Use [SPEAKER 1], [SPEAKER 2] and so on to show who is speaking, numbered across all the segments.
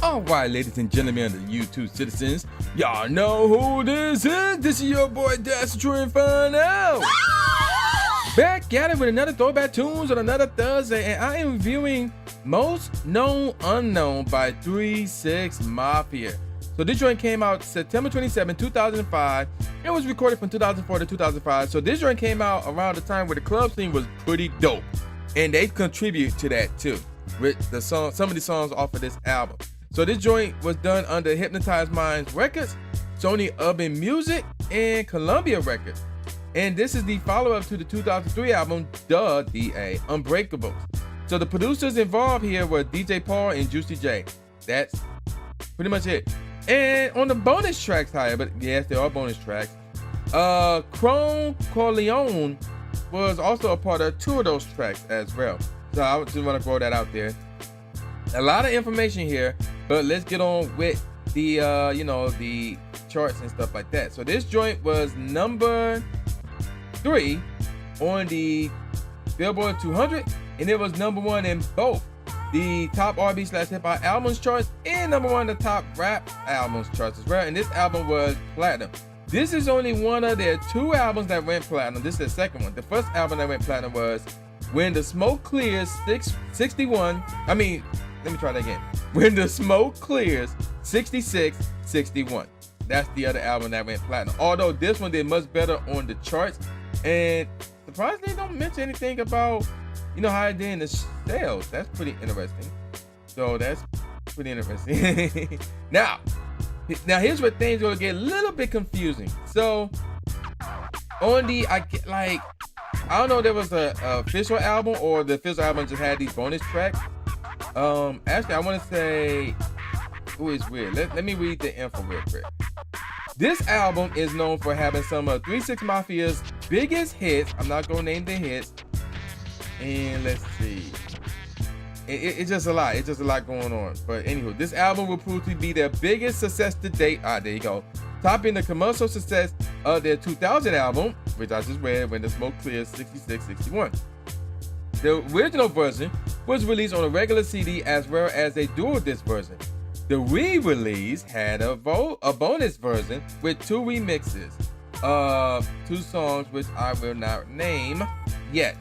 [SPEAKER 1] All right, ladies and gentlemen of the YouTube citizens, y'all know who this is. This is your boy Inferno. Back at it with another Throwback Tunes on another Thursday, and I am reviewing Most Known Unknown by 3 6 Mafia. So this joint came out September 27, 2005. It was recorded from 2004 to 2005. So this joint came out around the time where the club scene was pretty dope, and they contribute to that too with the song, some of the songs off of this album. So this joint was done under Hypnotize Minds Records, Sony Urban Music, and Columbia Records. And this is the follow-up to the 2003 album, D.A. Unbreakables. So the producers involved here were DJ Paul and Juicy J. That's pretty much it. And on the bonus tracks, however, yes, there are bonus tracks. Chrome Corleone was also a part of 2 of those tracks as well. So I just want to throw that out there. A lot of information here, but let's get on with the the charts and stuff like that. So this joint was number 3 on the Billboard 200, and it was number 1 in both the top R&B/hip-hop albums charts and number 1 in the top rap albums charts as well. And this album was platinum. This is only one of their 2 albums that went platinum. This is the second one. The first album that went platinum was When the Smoke Clears 61. Let me try that again. When the Smoke Clears 66-61. That's the other album that went platinum. Although this one did much better on the charts, and surprisingly don't mention anything about how it did in the sales. That's pretty interesting. So that's pretty interesting. Now here's where things gonna get a little bit confusing. So on the I don't know if there was a official album or the official album just had these bonus tracks. Actually, I want to say, it's weird. Let me read the info real quick. This album is known for having some of 3 6 Mafia's biggest hits. I'm not gonna name the hits. And let's see. It's just a lot. It's just a lot going on. But anywho, this album will prove to be their biggest success to date. There you go. Topping the commercial success of their 2000 album, which I just read, When the Smoke Clears 66-61. The original version was released on a regular CD as well as a dual disc version. The re-release had a bonus version with 2 remixes of 2 songs which I will not name yet,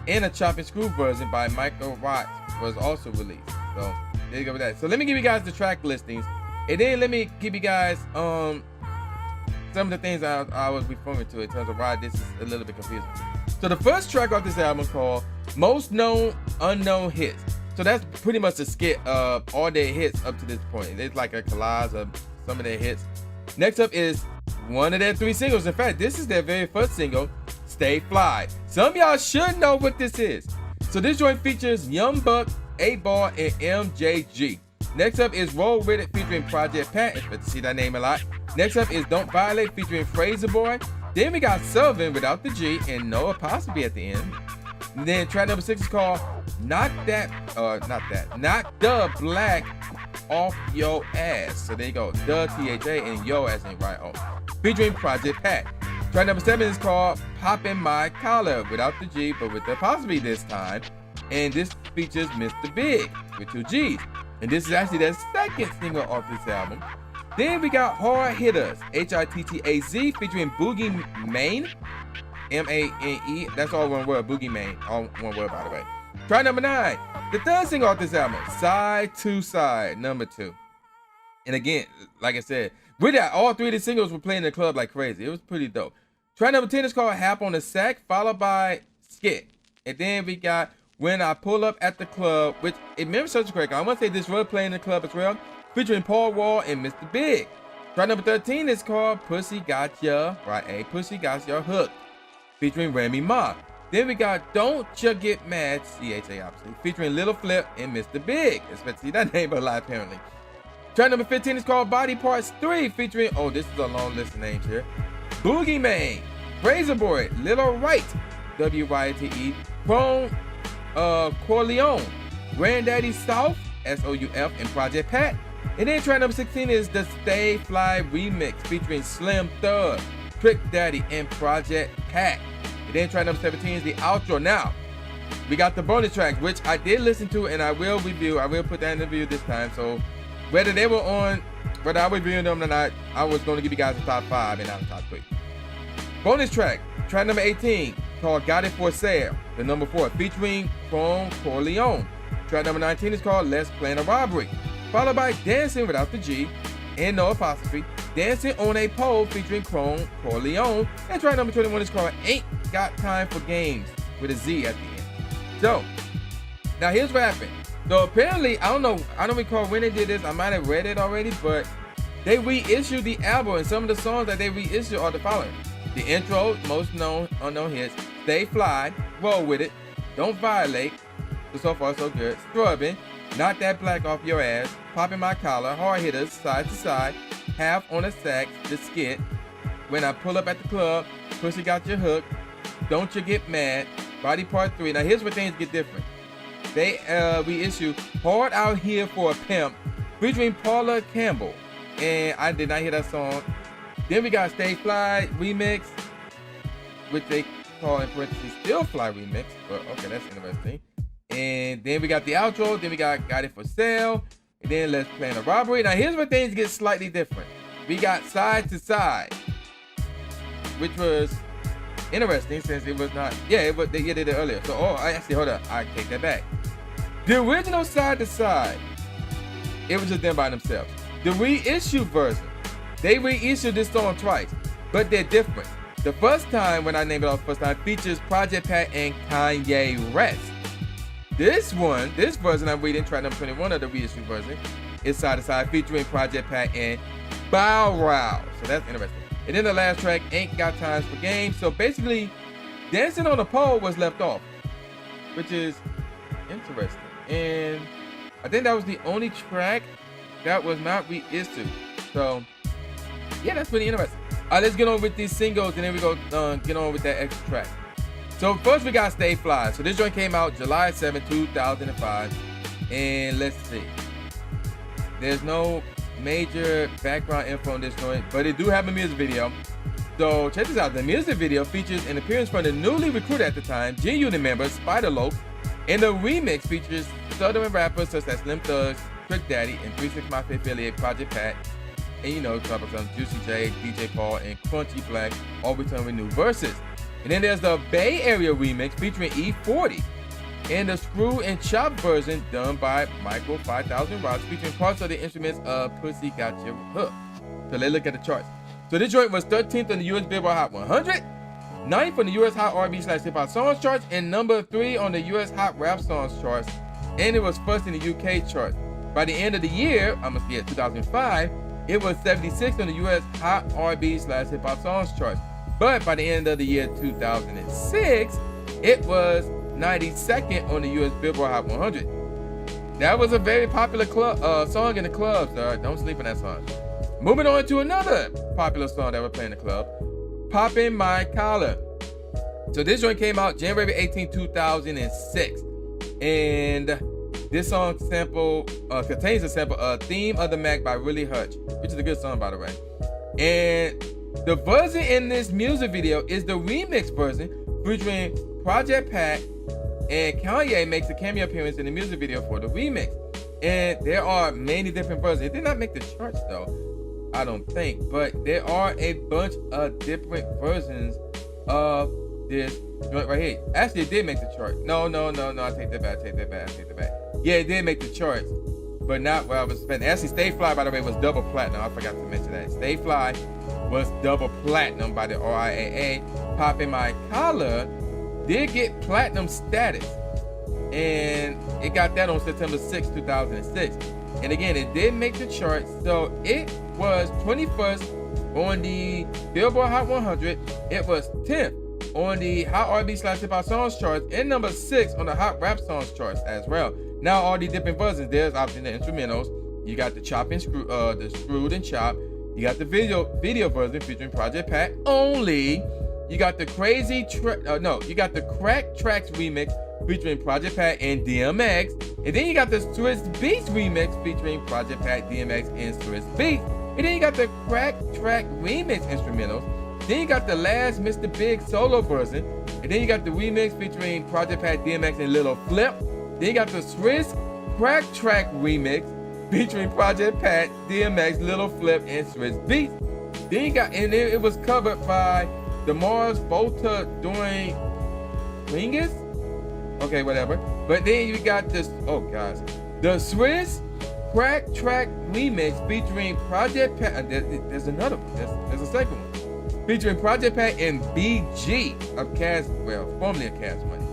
[SPEAKER 1] and a chop and screw version by Michael Watts was also released. So there you go with that. So let me give you guys the track listings, and then let me give you guys some of the things I was referring to in terms of why this is a little bit confusing. So the first track off this album called Most Known Unknown Hits. So that's pretty much a skit of all their hits up to this point. It's like a collage of some of their hits. Next up is one of their 3 singles. In fact, this is their very first single, Stay Fly. Some of y'all should know what this is. So this joint features Young Buck, 8-Ball, and MJG. Next up is Roll With It featuring Project Pat. Expect to see that name a lot. Next up is Don't Violate featuring Fraser Boy. Then we got Sullivan without the G and no apostrophe at the end. And then track number 6 is called Knock the Black Off Your Ass. So there you go. The THA and yo as in right off. Featuring Project Pat. Track number 7 is called Poppin' My Collar without the G but with the apostrophe this time. And this features Mr. Big with 2 G's. And this is actually their second single off this album. Then we got Hard Hitters, Hittaz featuring Boogie Mane, M-A-N-E. That's all one word, Boogie Mane, all one word by the way. Track number 9, the third single off this album, Side to Side, number 2. And again, like I said, with that, all 3 of the singles were playing in the club like crazy. It was pretty dope. Track number 10 is called Hap on the Sack, followed by Skit. And then we got When I Pull Up at the Club, which, if memory serves correct, I want to say this was playing in the club as well, featuring Paul Wall and Mr. Big. Track number 13 is called Pussy Got Ya, Pussy Got Ya Hooked, featuring Remy Ma. Then we got Don't Ya Get Mad, C-H-A obviously, featuring Little Flip and Mr. Big. Expect to see that name a lot apparently. Track number 15 is called Body Parts 3, featuring, this is a long list of names here, Boogie Mane, Fraser Boy, Little Right, W-Y-T-E, Chrome Corleone, Granddaddy South, S-O-U-F, and Project Pat. And then track number 16 is the Stay Fly remix featuring Slim Thug, Trick Daddy, and Project Pat. And then track number 17 is the outro. Now, we got the bonus tracks, which I did listen to and I will review. I will put that in the review this time. So whether they were on, whether I was reviewing them or not, I was going to give you guys a top 5 and not a top 3. Bonus track number 18, called Got It For Sale, the number 4, featuring Chrome Corleone. Track number 19 is called Let's Plan a Robbery, followed by Dancing Without the G and no apostrophe, Dancing on a Pole featuring Chrome Corleone. And track number 21 is called Ain't Got Time for Games with a Z at the end. So, now here's what happened. So apparently, I don't recall when they did this. I might have read it already, but they reissued the album, and some of the songs that they reissued are the following. The intro, most unknown hits, Stay Fly, Roll With It, Don't Violate, so far so good, Scrubbing, Knock That Black Off Your Ass, Popping My Collar, Hard Hitters, Side to Side, Half on a Sax, The Skit, When I Pull Up at the Club, Pussy Got Your Hook, Don't You Get Mad, Body Part 3. Now here's where things get different. They reissue Hard Out Here for a Pimp, featuring Paula Campbell, and I did not hear that song. Then we got Stay Fly remix, which they call in parentheses Still Fly remix, but okay, that's interesting. And then we got the outro, then we got It For Sale, and then Let's Plan a Robbery. Now here's where things get slightly different. We got Side to Side, which was interesting since it was not, they did it earlier. So, hold up, I take that back. The original Side to Side, it was just them by themselves. The reissued version, they reissued this song twice, but they're different. The first time, when I named it off the first time, features Project Pat and Kanye West. This version I'm reading, track number 21 of the reissued version, is Side to Side featuring Project Pat and Bow Wow. So that's interesting. And then the last track, Ain't Got Time for Games. So basically, Dancing on a Pole was left off, which is interesting. And I think that was the only track that was not reissued. So yeah, that's pretty interesting. All right, let's get on with these singles, and then we go get on with that extra track. So first we got Stay Fly. So this joint came out July 7, 2005. And let's see. There's no major background info on this joint, but it do have a music video. So check this out. The music video features an appearance from the newly recruited at the time G-Unit member Spider Loaf, and the remix features Southern rappers such as Slim Thug, Trick Daddy, and 3 6 Mafia affiliate Project Pat, and trouble some Juicy J, DJ Paul, and Crunchy Black, all return with new verses. And then there's the Bay Area remix featuring E40, and the Screw and Chop version done by Michael 5000 Rocks, featuring parts of the instruments of Pussy Got Your Hook. So let's look at the charts. So this joint was 13th on the US Billboard Hot 100, 9th on the US Hot R&B/Hip Hop Songs charts, and number 3 on the US Hot Rap Songs charts, and it was first in the UK charts. By the end of the year, 2005, it was 76th on the US Hot R&B/Hip Hop Songs charts. But by the end of the year 2006, it was 92nd on the US Billboard Hot 100. That was a very popular song in the clubs. Don't sleep on that song. Moving on to another popular song that we play in the club, Poppin' My Collar. So this joint came out January 18, 2006. And this song contains a sample of Theme of the Mac by Willie Hutch, which is a good song, by the way. And the version in this music video is the remix version featuring Project Pat, and Kanye makes a cameo appearance in the music video for the remix. And there are many different versions. It did not make the charts though, I don't think, but there are a bunch of different versions of this joint right here. Actually, it did make the chart. No, I take that back. Yeah, it did make the charts, but not where I was spending. Actually, Stay Fly, by the way, was double platinum. I forgot to mention that. Stay Fly was double platinum by the RIAA. Poppin' My Collar did get platinum status, and it got that on September 6, 2006. And again, it did make the charts, so it was 21st on the Billboard Hot 100. It was 10th on the Hot R&B/Hip Hop Songs charts, and number 6 on the Hot Rap Songs charts as well. Now, all these different versions, there's obviously the instrumentals. You got the chop and screw, the screwed and chop. You got the video version featuring Project Pat only. You got the you got the Crack Tracks remix featuring Project Pat and DMX. And then you got the Swiss Beats remix featuring Project Pat, DMX, and Swiss Beats. And then you got the Crack Track remix instrumentals. Then you got the Last Mr. Big solo version. And then you got the remix featuring Project Pat, DMX, and Lil Flip. Then you got the Swiss Crack Track remix featuring Project Pat, DMX, Little Flip, and Swiss Beats. Then you got, and it was covered by the Mars Volta doing Ringus? Okay, whatever. But then you got this, oh gosh, the Swiss Crack Track remix featuring Project Pat. There's another one. There's a second one. Featuring Project Pat and BG of Cash, well, formerly of Cash Money.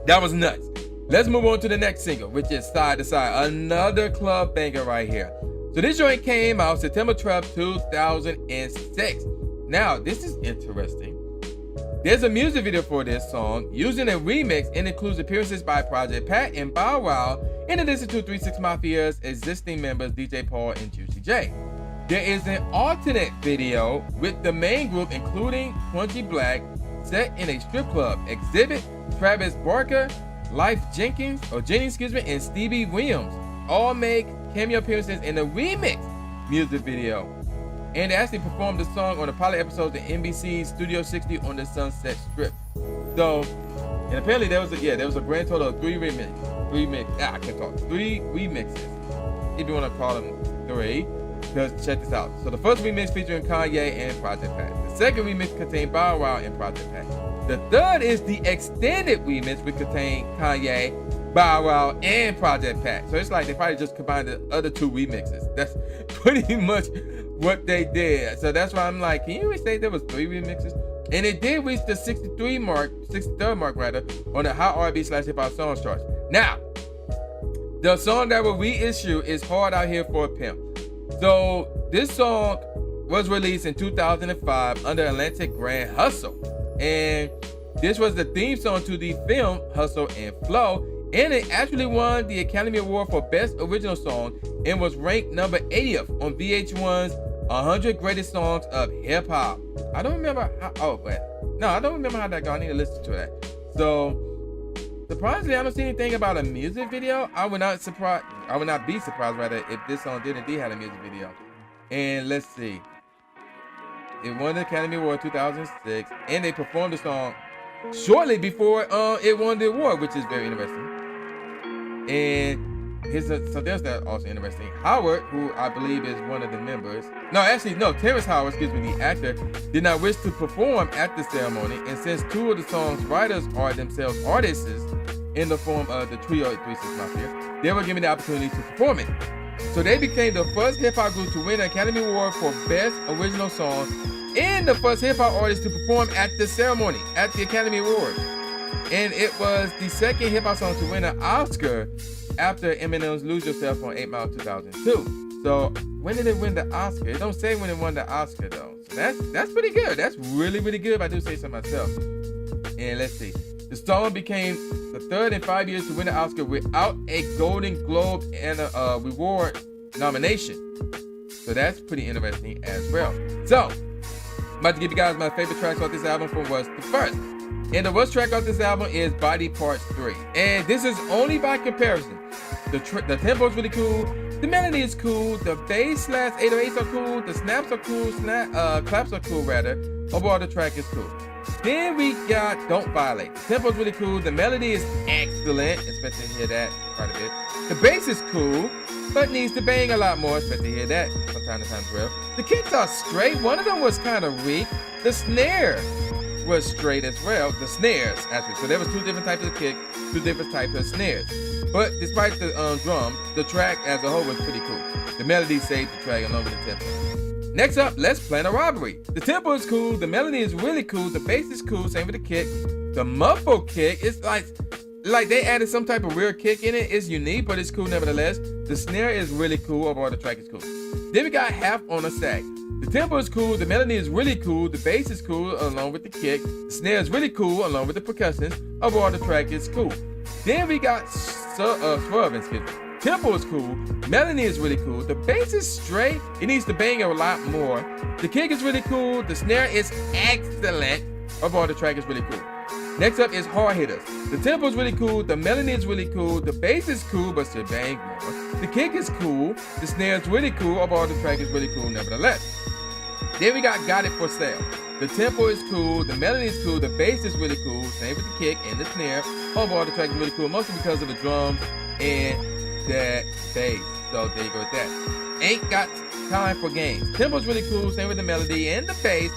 [SPEAKER 1] That was nuts. Let's move on to the next single, which is Side to Side. Another club banger right here. So this joint came out September 12, 2006. Now, this is interesting. There's a music video for this song using a remix and includes appearances by Project Pat and Bow Wow, in addition to 3 6 Mafia's existing members DJ Paul and Juicy J. There is an alternate video with the main group including Quincy Black set in a strip club. Exhibit, Travis Barker, Jennings, and Stevie Williams all make cameo appearances in the remix music video. And they actually performed the song on the pilot episodes of NBC's Studio 60 on the Sunset Strip. So, and apparently there was a grand total of 3 remixes, if you want to call them 3. Because check this out. So the first remix featuring Kanye and Project Pat. The second remix contained Bow Wow and Project Pat. The third is the extended remix, which contained Kanye, Bow Wow, and Project Pat. So it's like they probably just combined the other 2 remixes. That's pretty much what they did. So that's why I'm like, can you really say there was 3 remixes? And it did reach the 63rd mark on the Hot R&B / Hip Hop Songs charts. Now, the song that will reissue is Hard Out Here for a Pimp. So this song was released in 2005 under Atlantic Grand Hustle. And this was the theme song to the film Hustle and Flow. And it actually won the Academy Award for Best Original Song and was ranked number 80th on VH1's 100 Greatest Songs of Hip Hop. I don't remember how that got. I need to listen to that. So, surprisingly, I don't see anything about a music video. I would not be surprised rather if this song did indeed have a music video. And let's see. It won the Academy Award 2006, and they performed the song shortly before it won the award, which is very interesting. And so there's that also interesting. Howard, who I believe is one of the members, Terrence Howard, the actor, did not wish to perform at the ceremony, and since 2 of the song's writers are themselves artists in the form of the trio at 3 6 Mafia, they were given the opportunity to perform it. So they became the first hip-hop group to win an Academy Award for Best Original Song and the first hip-hop artist to perform at the ceremony, at the Academy Awards. And it was the second hip-hop song to win an Oscar after Eminem's Lose Yourself on 8 Mile 2002. So when did it win the Oscar? It don't say when it won the Oscar though. So that's pretty good. That's really, really good if I do say so myself. And let's see. The song became the third in 5 years to win an Oscar without a Golden Globe and a reward nomination. So that's pretty interesting as well. So, I'm about to give you guys my favorite tracks off this album from What's the First. And the worst track off this album is Body Parts 3. And this is only by comparison. The tempo is really cool. The melody is cool. The bass / 808s are cool. The snaps are cool. Claps are cool rather. Overall, the track is cool. Then we got Don't Violate. The tempo is really cool. The melody is excellent. Especially to hear that quite a bit. The bass is cool, but needs to bang a lot more. Especially to hear that from time to time as well. The kicks are straight. One of them was kind of weak. The snare was straight as well. The snares, actually. So there was 2 different types of kick, 2 different types of snares. But despite the drum, the track as a whole was pretty cool. The melody saved the track along with the tempo. Next up, let's plan a robbery. The tempo is cool, the melody is really cool, the bass is cool, same with the kick. The muffle kick is like they added some type of rear kick in it. It's unique, but it's cool nevertheless. The snare is really cool, overall the track is cool. Then we got Half on a Sack. The tempo is cool, the melody is really cool, the bass is cool along with the kick, the snare is really cool along with the percussions, overall the track is cool. Then we got Swerving, tempo is cool, melody is really cool, the bass is straight, it needs to bang a lot more, the kick is really cool, the snare is excellent, overall the track is really cool. Next up is Hard Hitters. The tempo is really cool, the melody is really cool, the bass is cool but still bang more, the kick is cool, the snare is really cool, overall the track is really cool nevertheless. Then we got It For Sale. The tempo is cool, the melody is cool, the bass is really cool, same with the kick and the snare. Overall, the track is really cool, mostly because of the drums and that bass. So there you go with that. Ain't got time for games. Tempo's really cool, same with the melody and the bass.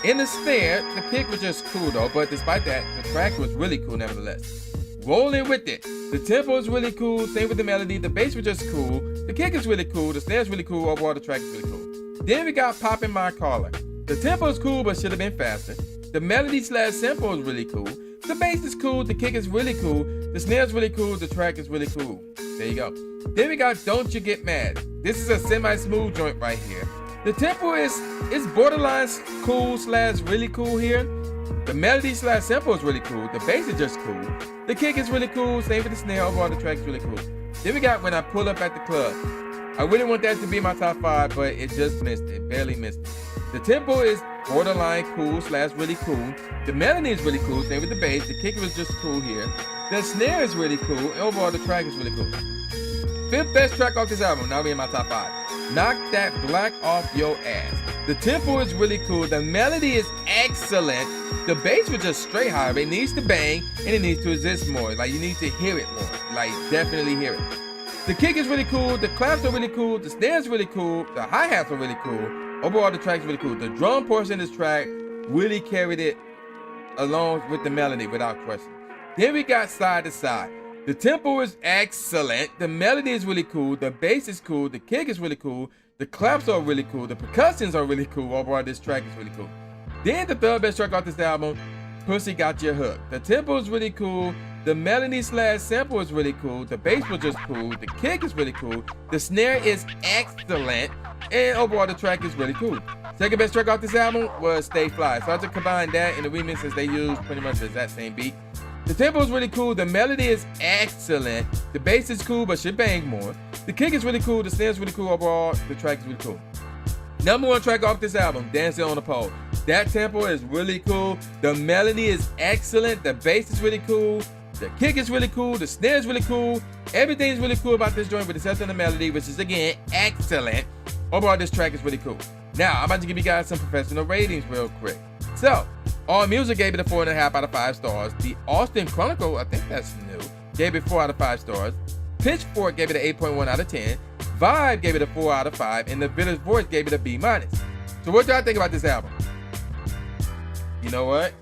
[SPEAKER 1] In the snare, the kick was just cool though, but despite that, the track was really cool nevertheless. Rolling with it. The tempo is really cool, same with the melody, the bass was just cool, the kick is really cool, the snare is really cool, overall the track is really cool. Then we got Poppin' My Collar. The tempo is cool, but should have been faster. The melody / sample is really cool. The bass is cool, the kick is really cool, the snare is really cool, the track is really cool. There you go. Then we got Don't You Get Mad. This is a semi-smooth joint right here. The tempo is borderline cool / really cool here. The melody / sample is really cool. The bass is just cool. The kick is really cool. Same for the snare. Overall, the track is really cool. Then we got When I Pull Up at the Club. I really want that to be my top 5, but it just missed it. Barely missed it. The tempo is borderline cool / really cool. The melody is really cool. Same with the bass. The kick was just cool here. The snare is really cool. And overall, the track is really cool. 5th best track off this album. Now we're in my top 5. Knock That Black Off Your Ass. The tempo is really cool. The melody is excellent. The bass was just straight high. It needs to bang and it needs to exist more. Like, you need to hear it more. Like, definitely hear it. The kick is really cool. The claps are really cool. The snare is really cool. The hi-hats are really cool. Overall, the track is really cool. The drum portion of this track really carried it along with the melody without question. Then we got Side to Side. The tempo is excellent. The melody is really cool. The bass is cool. The kick is really cool. The claps are really cool. The percussions are really cool. Overall, this track is really cool. Then the 3rd best track off this album, Pussy Got You Hooked. The tempo is really cool. The melody / sample is really cool. The bass was just cool. The kick is really cool. The snare is excellent. And overall, the track is really cool. 2nd best track off this album was Stay Fly. So I just combined that and the remixes they used pretty much the exact same beat. The tempo is really cool. The melody is excellent. The bass is cool, but should bang more. The kick is really cool. The snare is really cool. Overall, the track is really cool. Number 1 track off this album, Dancing on the Pole. That tempo is really cool. The melody is excellent. The bass is really cool. The kick is really cool. The snare is really cool. Everything is really cool about this joint with the exception of the melody, which is, again, excellent. Overall, this track is really cool. Now, I'm about to give you guys some professional ratings real quick. So, AllMusic gave it a 4.5 out of 5 stars. The Austin Chronicle, I think that's new, gave it 4 out of 5 stars. Pitchfork gave it an 8.1 out of 10. Vibe gave it a 4 out of 5. And The Village Voice gave it a B-. So what do I think about this album? You know what?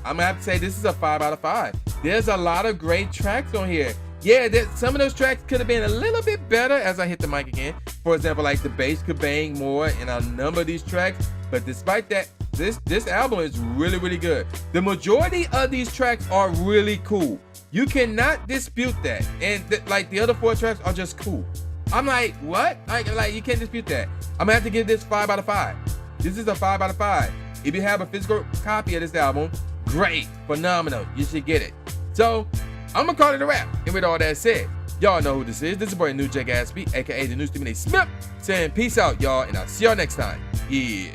[SPEAKER 1] I'm going to have to say this is a 5 out of 5. There's a lot of great tracks on here. Yeah, some of those tracks could have been a little bit better as I hit the mic again. For example, like the bass could bang more in a number of these tracks. But despite that, this album is really, really good. The majority of these tracks are really cool. You cannot dispute that. And like the other 4 tracks are just cool. I'm like, what? Like you can't dispute that. I'm gonna have to give this 5 out of 5. This is a 5 out of 5. If you have a physical copy of this album, great, phenomenal. You should get it. So I'm gonna call it a wrap. And with all that said, y'all know who this is. This is boy New J Gatsby, aka the new Stephen A. Smith, saying peace out, y'all, and I'll see y'all next time. Yeah.